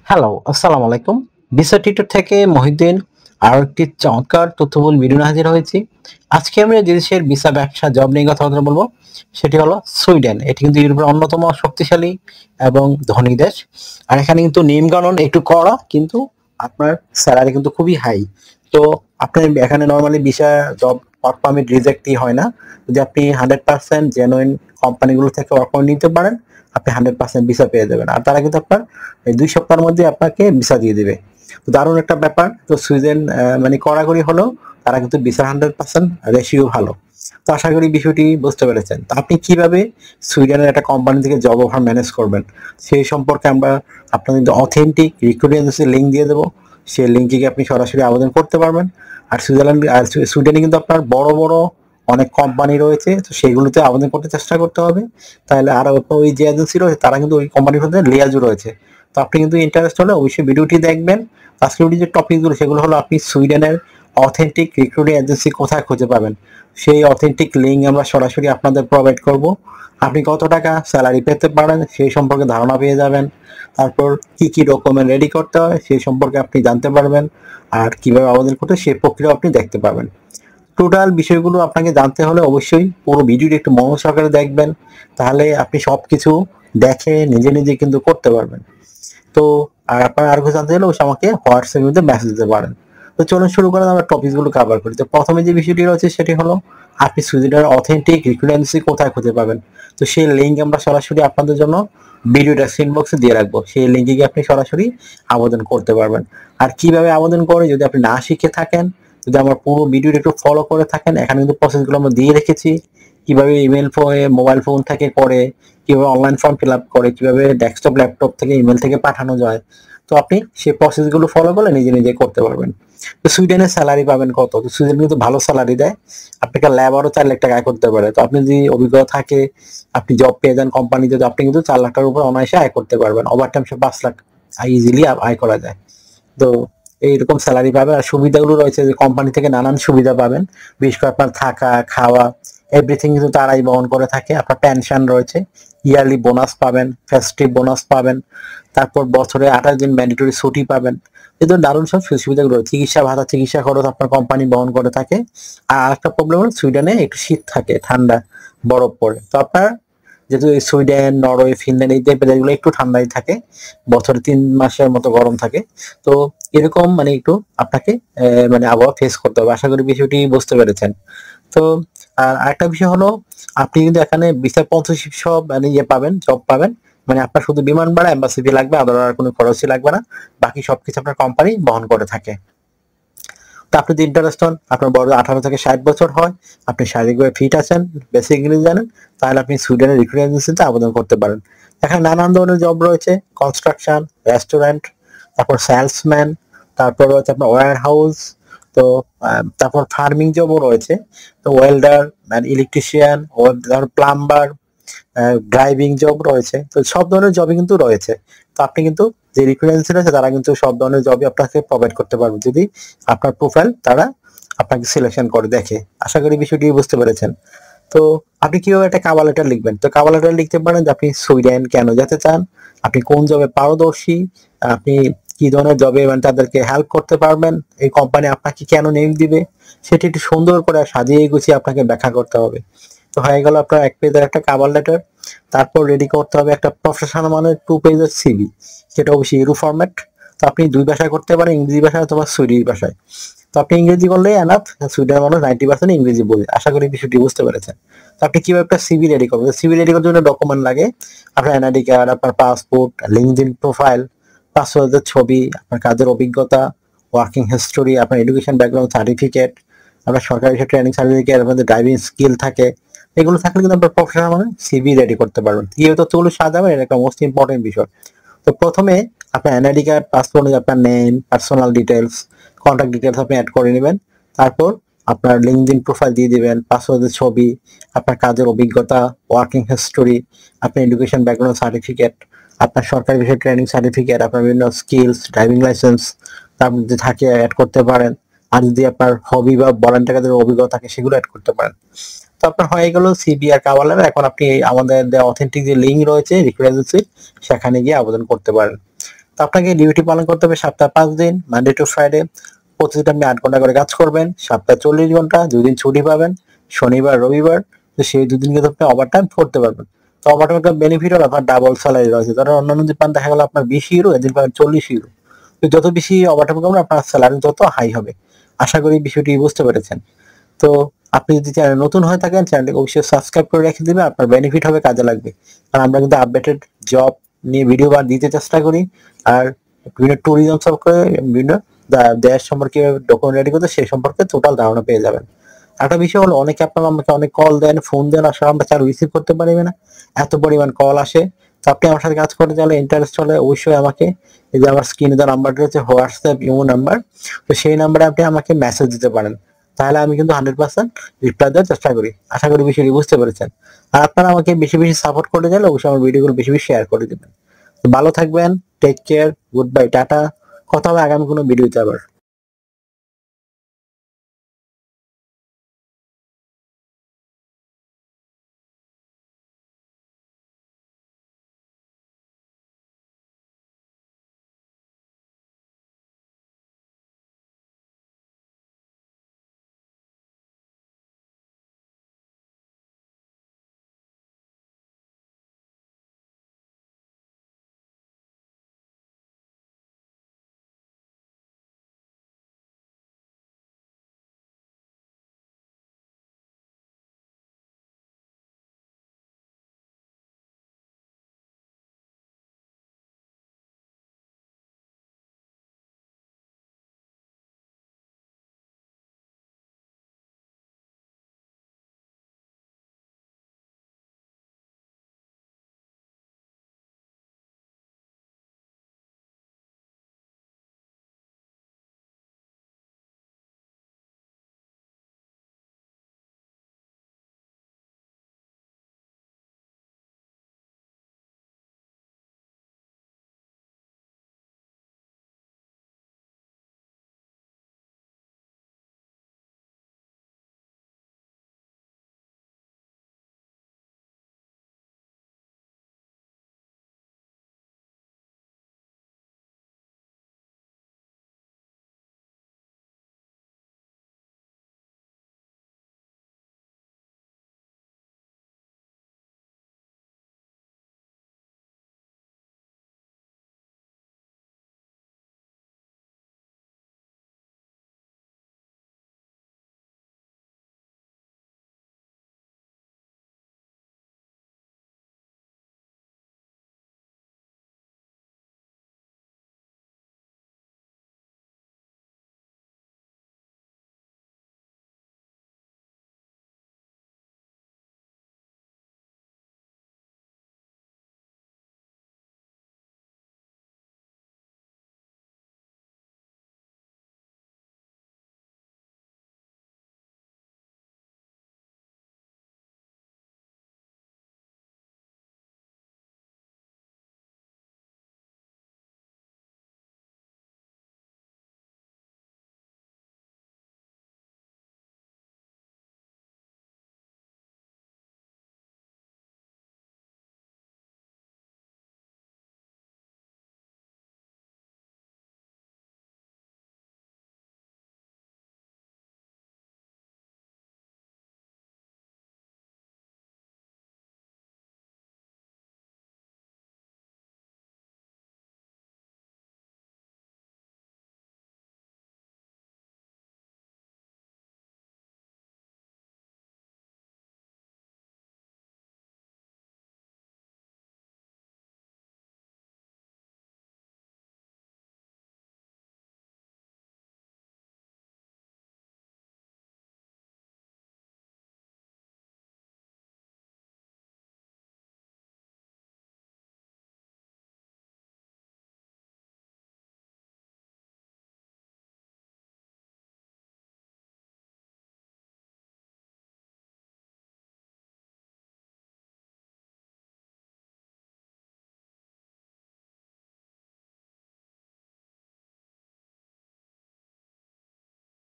Hello, আসসালামু আলাইকুম। Visa tutor থেকে মহিউদ্দিন আরো একটি চমৎকার তথ্যবহুল ভিডিও নিয়ে হাজির হয়েছি। আজকে আমরা যে দেশের ভিসা ব্যবসা জব নিয়ে কথা বলবো সেটি হলো সুইডেন। এটি কিন্তু ইউরোপের অন্যতম শক্তিশালী এবং ধনী দেশ। আর এখানে কিন্তু নিয়মকানুন একটু কড়া, কিন্তু আপনার স্যালারি কিন্তু খুবই হাই। তো আপনার এখানে normally visa job work permit রিজেক্টই হয় না। যদি আপনি 100% জেনুইন কোম্পানিগুলো থেকে ওয়ার্ক পারমিট নিতে পারেন, আপনি 100% ভিসা পেয়ে যাবেন। আর তারা কিন্তু আপনার এই 2 সপ্তাহের মধ্যে আপনাকে ভিসা দিয়ে দিবে। তো দারুণ একটা ব্যাপার। তো সুইডেন মানে কড়াকড়ি হলেও তারা কিন্তু ভিসা 100% রেশিও ভালো। তো আশা করি বিষয়টি বুঝতে পেরেছেন। তো আপনি কিভাবে সুইডেনের একটা কোম্পানি থেকে জব অফার ম্যানেজ করবেন সেই সম্পর্কে আমরা আপনাদের অথেন্টিক রিক্রুটিং এজেন্সির লিঙ্ক দিয়ে দেবো। সেই লিঙ্কে গিয়ে আপনি সরাসরি আবেদন করতে পারবেন। আর সুইজারল্যান্ড আর সুইডেনে কিন্তু আপনার বড় বড় অনেক কোম্পানি রয়েছে, তো সেগুলোতে আবেদন করতে চেষ্টা করতে হবে। তাহলে আর ওই যে এজেন্সি রয়েছে তারা কিন্তু ওই কোম্পানির সাথে লিয়াজও রয়েছে। তো আপনি কিন্তু ইন্টারেস্ট হলে অবশ্যই ভিডিওটি দেখবেন। আজকে যে টপিকগুলো সেগুলো হলো আপনি সুইডেনের অথেন্টিক রিক্রুটিং এজেন্সি কোথায় খুঁজে পাবেন, সেই অথেন্টিক লিঙ্ক আমরা সরাসরি আপনাদের প্রোভাইড করব। আপনি কত টাকা স্যালারি পেতে পারেন সেই সম্পর্কে ধারণা পেয়ে যাবেন। তারপর কি কি ডকুমেন্ট রেডি করতে হয় সেই সম্পর্কে আপনি জানতে পারবেন। আর কিভাবে আবেদন করতে সেই প্রক্রিয়া আপনি দেখতে পাবেন। টোটাল বিষয়গুলো আপনাকে জানতে হলে অবশ্যই পুরো ভিডিওটি একটু মনোযোগ সহকারে দেখবেন। তাহলে আপনি সবকিছু দেখে নিজে নিজে কিন্তু করতে পারবেন। তো আর আপনার আর কিছু জানতে হলে অবশ্যই আমাকে হোয়াটসঅ্যাপের মধ্যে মেসেজ দিতে পারেন। তো চলুন শুরু করেন, আমরা টপিকগুলো কভার করি। তো প্রথমে যে বিষয়টি রয়েছে সেটি হলো আপনি সুইডেনের অথেন্টিক রিক্রুটিং এজেন্সি কোথায় খুঁজে পাবেন। তো সেই লিঙ্ক আমরা সরাসরি আপনাদের জন্য ভিডিও ডেসক্রিপশন বক্সে দিয়ে রাখবো। সেই লিঙ্কে গিয়ে আপনি সরাসরি আবেদন করতে পারবেন। আর কিভাবে আবেদন করে যদি আপনি না শিখে থাকেন, যদি আমার পুরো ভিডিওটা একটু ফলো করে থাকেন, এখানে কিন্তু প্রসেসগুলো আমরা দিয়ে রেখেছি। কিভাবে ইমেল ফোনে মোবাইল ফোন থেকে করে, কিভাবে অনলাইন ফর্ম ফিল আপ করে, কিভাবে ডেস্কটপ ল্যাপটপ থেকে ইমেল থেকে পাঠানো যায়। তো আপনি সেই প্রসেসগুলো ফলো করলে নিজে নিজে করতে পারবেন। তো সুইডেনের স্যালারি পাবেন কত? তো সুইডেন কিন্তু ভালো স্যালারি দেয়। আপনাকে ল্যাবারও 4 লাখ টাকা আয় করতে পারে। তো আপনি যদি অভিজ্ঞতা থাকে, আপনি জব পেয়ে যান কোম্পানিতে, তো আপনি কিন্তু 4 লাখ টাকার উপর অনায়াসে আয় করতে পারবেন। ওভার টাইম সে 5 লাখ ইজিলি আয় করা যায়। তো এইরকম স্যালারি পাবেন। আর সুবিধাগুলো রয়েছে যে কোম্পানি থেকে নানান সুবিধা পাবেন, বিশেষ করে আপনার থাকা খাওয়া এভরিথিং কিন্তু তারাই বহন করে থাকে। আপনার পেনশন রয়েছে, ইয়ারলি বোনাস পাবেন, ফেস্টিভ বোনাস পাবেন, তারপর বছরে 28 দিন ম্যান্ডেটরি ছুটি পাবেন। এই তো দারুণ সব সুবিধাগুলো। চিকিৎসা ভাতা, চিকিৎসা খরচ আপনার কোম্পানি বহন করে থাকে। আর আরেকটা প্রবলেম হলো সুইডেনে একটু শীত থাকে, ঠান্ডা বরফ পড়ে। তো আপনার যেহেতু সুইডেন, নরওয়ে, ফিনল্যান্ড এই টাইপের দেশগুলো একটু ঠান্ডাই থাকে, বছরে 3 মাসের মতো গরম থাকে। তো এরকম মানে একটু আপনাকে মানে আবহাওয়া ফেস করতে হবে। আশা করি বিষয়টি বুঝতে পেরেছেন। তো আর আরেকটা বিষয় হলো আপনি কিন্তু এখানে ভিসা স্পন্সরশিপ সব মানে পাবেন, জব পাবেন। মানে আপনার শুধু বিমান ভাড়া, এম্বাসি ফি লাগবে, আদার আর কোনো খরচই লাগবে না। বাকি সবকিছু আপনার কোম্পানি বহন করে থাকে। তো আপনি যদি ইন্টারেস্ট হন, আপনার বয়স 18 থেকে 60 বছর হয়, আপনি শারীরিকভাবে ফিট আছেন, বেসিক ইংরেজি জানেন, তাহলে আপনি সুইডেনের রিক্রুটিং এজেন্সিতে আবেদন করতে পারেন। এখানে নানান ধরনের জব রয়েছে, কনস্ট্রাকশন, রেস্টুরেন্ট, তারপর সেলসম্যান, তারপর রয়েছে আপনার ওয়্যার হাউস। তো তারপর ফার্মিং জবও রয়েছে। তো welder, electrician, plumber, driving job রয়েছে। তো সব ধরনের জবই কিন্তু রয়েছে। তো আপনি কিন্তু যে রিক্রুটিং এজেন্সি রয়েছে তারা কিন্তু সব ধরনের জবই আপনাকে প্রোভাইড করতে পারবে, যদি আপনার প্রোফাইল তারা আপনাকে সিলেকশন করে দেখে। আশা করি বিষয়টি বুঝতে পেরেছেন। তো আপনি কিভাবে একটা কাভার লেটার লিখবেন? তো কাভার লেটার লিখতে পারেন যে আপনি সুইডেন কেন যেতে চান, আপনি কোন জবে পারদর্শী, আপনি কি ধরনের জবে মানে তাদেরকে হেল্প করতে পারবেন, এই কোম্পানি আপনাকে কেন নিয়োগ দিবে, সেটি একটু সুন্দর করে সাজিয়ে গুছিয়ে আপনাকে ব্যাখ্যা করতে হবে। তো হয়ে গেল আপনার 1 পেজের একটা কাভার লেটার। তারপর রেডি করতে হবে একটা প্রফেশনাল মানের 2 পেজের সিভি, সেটা অবশ্যই ইউরো ফরম্যাট। তো আপনি 2 ভাষায় করতে পারেন, ইংরেজি ভাষায় অথবা সুইডিশ ভাষায়। তো আপনি ইংরেজি করলে এনাফ, সুইডেনের মানুষ 90% ইংরেজি বলে। আশা করি বিষয়টি বুঝতে পেরেছেন। তো আপনি কিভাবে একটা সিভি রেডি করবেন? সিভি রেডি করার জন্য ডকুমেন্ট লাগে আপনার এনআইডি কার্ড, আপনার পাসপোর্ট, লিঙ্কডইন প্রোফাইল, পাসওয়ার্ডের ছবি, আপনার কাজের অভিজ্ঞতা, ওয়ার্কিং হিস্টোরি, আপনার এডুকেশন ব্যাকগ্রাউন্ড সার্টিফিকেট, আপনার সরকারি ট্রেনিং সার্টিফিকেট, আপনাদের ড্রাইভিং স্কিল থাকে। এগুলো থাকলে কিন্তু আপনার প্রফেশনাল মানে সিভি রেডি করতে পারবেন। কিভাবে তথ্যগুলো সাজাবেন এটা একটা মোস্ট ইম্পর্টেন্ট বিষয়। তো প্রথমে আপনার এনআইডি কার্ড, পাসপোর্ট, আপনার name, personal details, contact details আপনি অ্যাড করে নেবেন। তারপর আপনার লিঙ্কডইন প্রোফাইল দিয়ে দিবেন, পাসওয়ার্ডের ছবি, আপনার কাজের অভিজ্ঞতা, ওয়ার্কিং হিস্টোরি, আপনার এডুকেশন ব্যাকগ্রাউন্ড সার্টিফিকেট, আপনার সরকারি বিষয়ে ট্রেনিং সার্টিফিকেট, আপনার বিভিন্ন স্কিলস, ড্রাইভিং লাইসেন্স তার মধ্যে থাকে অ্যাড করতে পারেন। আর যদি আপনার হবি বা ভলান্টিয়ার কাজের অভিজ্ঞতা থাকে সেগুলো অ্যাড করতে পারেন। তো আপনার হয়ে গেল সিবি আর কাভার লেটার। এখন আপনি আমাদের অথেন্টিক যে লিঙ্ক রয়েছে রিক্রুটমেন্ট সুইট, সেখানে গিয়ে আবেদন করতে পারেন। তো আপনাকে ডিউটি পালন করতে হবে সপ্তাহে 5 দিন, মানডে টু ফ্রাইডে। প্রতিদিন আপনি 8 ঘন্টা করে কাজ করবেন, সপ্তাহে 40 ঘন্টা, 2 দিন ছুটি পাবেন, শনিবার রবিবার। তো সেই 2 দিন কিন্তু আপনি ওভারটাইম করতে পারবেন। তো ওভারটাইম একটা বেনিফিট হলো আপনার ডাবল স্যালারি রয়েছে। ধরো অন্যান্য যে পান দেখা গেল আপনার 20 ইউরো, এদিন পাবেন 40 ইউরো। তো যত বেশি ওভারটাইম করবেন আপনার স্যালারি তত হাই হবে। আশা করি বিষয়টি বুঝতে পেরেছেন। তো আপনি যদি চ্যানেল নতুন হয়ে থাকেন, চ্যানেলটি অবশ্যই সাবস্ক্রাইব করে রেখে দিবেন, আপনার বেনিফিট হবে, কাজে লাগবে। কারণ আমরা কিন্তু আপডেটেড জব নিয়ে ভিডিও দিতে চেষ্টা করি, আর বিভিন্ন ট্যুরিজম সম্পর্কে, বিভিন্ন দেশ সম্পর্কে ডকুমেন্ট রেডি করতে, সেই সম্পর্কে টোটাল ধারণা পেয়ে যাবেন। একটা বিষয় হলো, অনেকে আপনারা আমাকে অনেক কল দেন, ফোন দেন, আসলে আমরা চালু রিসিভ করতে পারি না, এত পরিমাণ কল আসে। তো আপনি আমার সাথে কাজ করতে চাইলে, ইন্টারেস্ট হলে অবশ্যই আমাকে, এই যে আমার স্ক্রিনে যে নাম্বারটা রয়েছে হোয়াটসঅ্যাপ ইমো নাম্বার, তো সেই নাম্বারে আপনি আমাকে মেসেজ দিতে পারেন। তাহলে আমি কিন্তু 100% রিপ্লাই দেওয়ার চেষ্টা করি। আশা করি বিষয়টি বুঝতে পেরেছেন। আর আপনারা আমাকে বেশি বেশি সাপোর্ট করতে চাইলে অবশ্যই আমার ভিডিওগুলো বেশি বেশি শেয়ার করে দিবেন। ভালো থাকবেন, take care, good bye, tata. কথা হবে আগামী কোনো ভিডিওতে আবার।